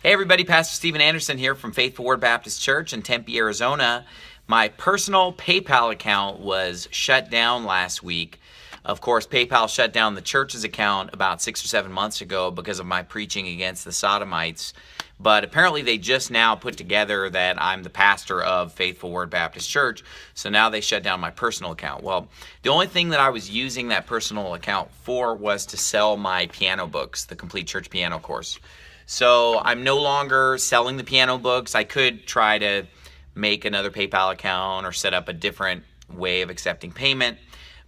Hey everybody, Pastor Steven Anderson here from Faithful Word Baptist Church in Tempe, Arizona. My personal PayPal account was shut down last week. Of course, PayPal shut down the church's account about 6 or 7 months ago because of my preaching against the Sodomites. But apparently they just now put together that I'm the pastor of Faithful Word Baptist Church, so now they shut down my personal account. Well, the only thing that I was using that personal account for was to sell my piano books, the Complete Church Piano course. So I'm no longer selling the piano books. I could try to make another PayPal account or set up a different way of accepting payment.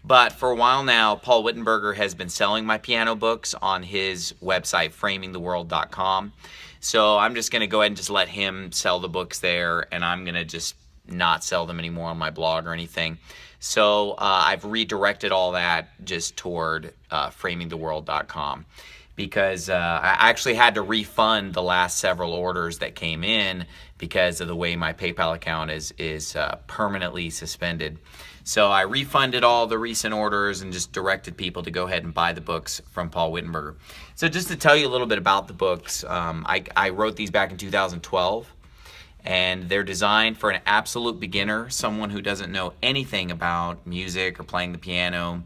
But for a while now, Paul Wittenberger has been selling my piano books on his website, framingtheworld.com. So I'm just going to go ahead and just let him sell the books there, and I'm going to just not sell them anymore on my blog or anything. So I've redirected all that just toward framingtheworld.com. Because I actually had to refund the last several orders that came in because of the way my PayPal account is permanently suspended. So I refunded all the recent orders and just directed people to go ahead and buy the books from Paul Wittenberger. So just to tell you a little bit about the books, I wrote these back in 2012, and they're designed for an absolute beginner, someone who doesn't know anything about music or playing the piano.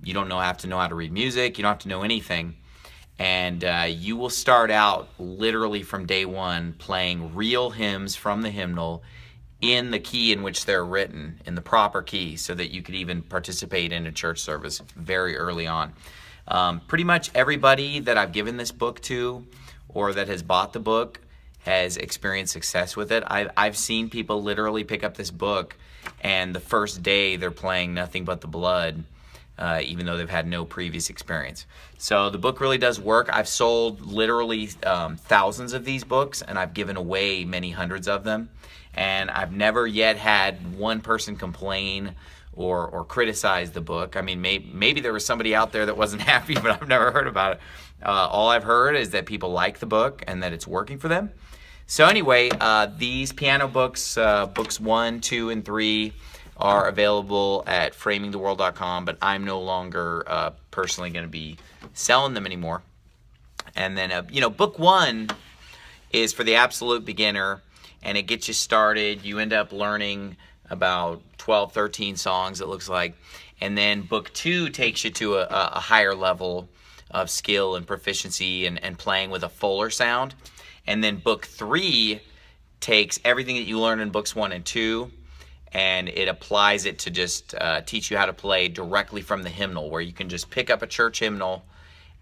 You don't have to know how to read music. You don't have to know anything. And you will start out literally from day one playing real hymns from the hymnal in the key in which they're written, in the proper key, so that you could even participate in a church service very early on. Pretty much everybody that I've given this book to or that has bought the book has experienced success with it. I've seen people literally pick up this book and the first day they're playing Nothing But the Blood, even though they've had no previous experience. So the book really does work. I've sold literally thousands of these books, and I've given away many hundreds of them. And I've never yet had one person complain or criticize the book. I mean, maybe there was somebody out there that wasn't happy, but I've never heard about it. All I've heard is that people like the book and that it's working for them. So anyway, these piano books, books 1, 2, and 3, are available at framingtheworld.com, but I'm no longer personally going to be selling them anymore. And then, book 1 is for the absolute beginner, and it gets you started. You end up learning about 12, 13 songs, it looks like. And then book 2 takes you to a higher level of skill and proficiency and playing with a fuller sound. And then book 3 takes everything that you learn in books 1 and 2, and it applies it to just teach you how to play directly from the hymnal, where you can just pick up a church hymnal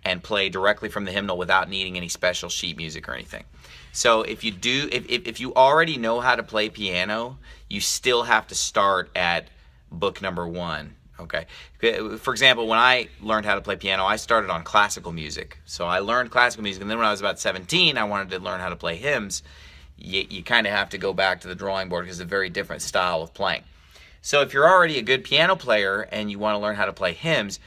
and play directly from the hymnal without needing any special sheet music or anything. So if you already know how to play piano, you still have to start at book number 1. Okay. For example, when I learned how to play piano, I started on classical music. So I learned classical music, and then when I was about 17, I wanted to learn how to play hymns. You kind of have to go back to the drawing board because it's a very different style of playing. So if you're already a good piano player and you want to learn how to play hymns,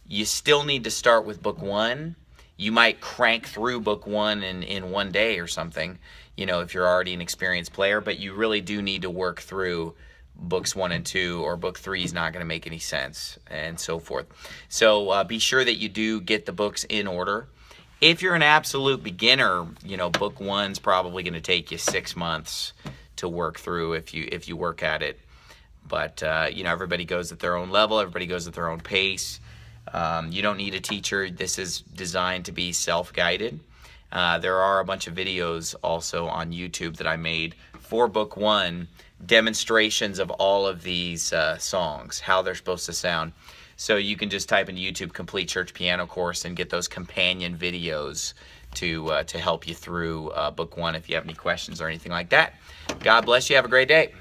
you still need to start with book 1. You might crank through book 1 in one day or something, if you're already an experienced player, but you really do need to work through books 1 and 2, or book 3 is not going to make any sense, and so forth. So be sure that you do get the books in order. If you're an absolute beginner, book 1's probably going to take you 6 months to work through if you work at it. But everybody goes at their own level. Everybody goes at their own pace. You don't need a teacher. This is designed to be self-guided. There are a bunch of videos also on YouTube that I made for book 1, demonstrations of all of these songs, how they're supposed to sound. So you can just type into YouTube Complete Church Piano Course and get those companion videos to help you through book 1 if you have any questions or anything like that. God bless you. Have a great day.